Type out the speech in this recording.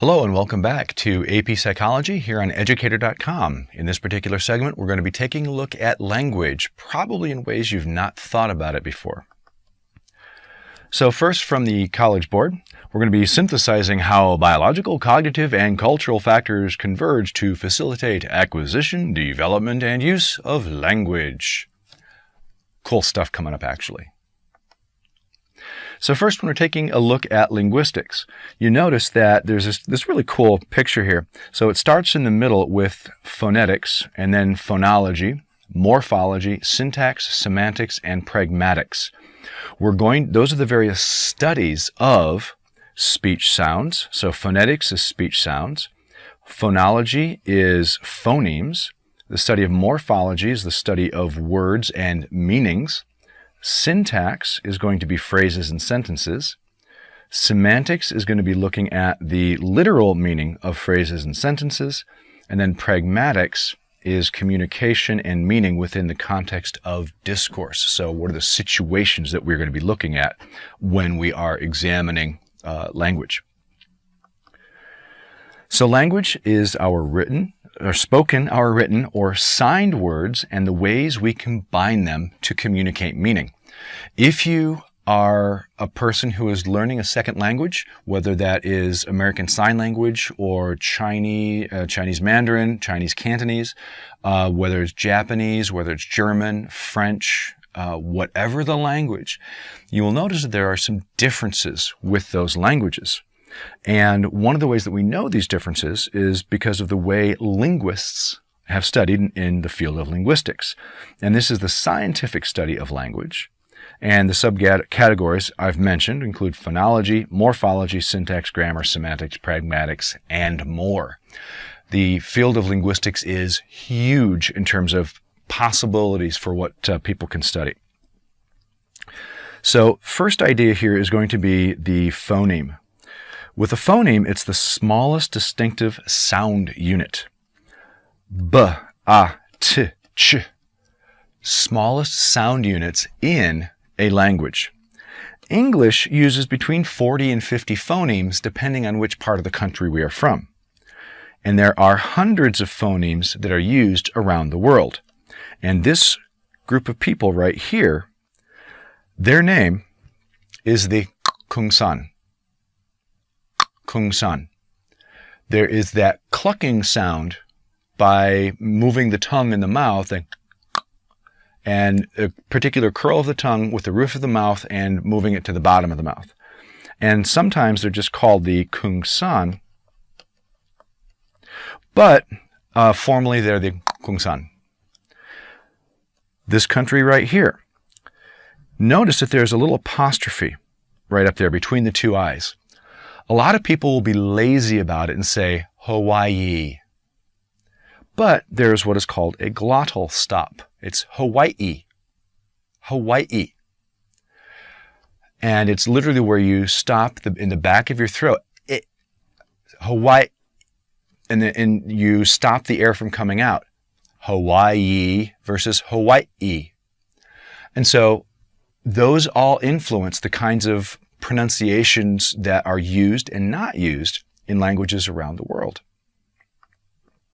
Hello and welcome back to AP Psychology here on Educator.com. In this particular segment, we're going to be taking a look at language, probably in ways you've not thought about it before. So first, from the College Board, we're going to be synthesizing how biological, cognitive, and cultural factors converge to facilitate acquisition, development, and use of language. Cool stuff coming up, actually. So first, when we're taking a look at linguistics, you notice that there's this really cool picture here. So it starts in the middle with phonetics, and then phonology, morphology, syntax, semantics, and pragmatics. Those are the various studies of speech sounds. So phonetics is speech sounds. Phonology is phonemes. The study of morphology is the study of words and meanings. Syntax is going to be phrases and sentences. Semantics is going to be looking at the literal meaning of phrases and sentences. And then pragmatics is communication and meaning within the context of discourse. So what are the situations that we're going to be looking at when we are examining language? So language is our written, or spoken, our written, or signed words and the ways we combine them to communicate meaning. If you are a person who is learning a second language, whether that is American Sign Language or Chinese Mandarin, Chinese Cantonese, whether it's Japanese, whether it's German, French, whatever the language, you will notice that there are some differences with those languages. And one of the ways that we know these differences is because of the way linguists have studied in the field of linguistics. And this is the scientific study of language. And the subcategories I've mentioned include phonology, morphology, syntax, grammar, semantics, pragmatics, and more. The field of linguistics is huge in terms of possibilities for what people can study. So first idea here is going to be the phoneme. With a phoneme, it's the smallest distinctive sound unit. B, A, T, Ch. Smallest sound units in a language. English uses between 40 and 50 phonemes depending on which part of the country we are from. And there are hundreds of phonemes that are used around the world. And this group of people right here, their name is the Kungsan. Kungsan. There is that clucking sound by moving the tongue in the mouth and a particular curl of the tongue with the roof of the mouth and moving it to the bottom of the mouth. And sometimes they're just called the Kungsan, but formally they're the Kungsan. This country right here, notice that there's a little apostrophe right up there between the two I's. A lot of people will be lazy about it and say Hawaii. But there's what is called a glottal stop. It's Hawaii. Hawaii. And it's literally where you stop in the back of your throat. Hawaii. And you stop the air from coming out. Hawaii versus Hawaii. And so those all influence the kinds of pronunciations that are used and not used in languages around the world.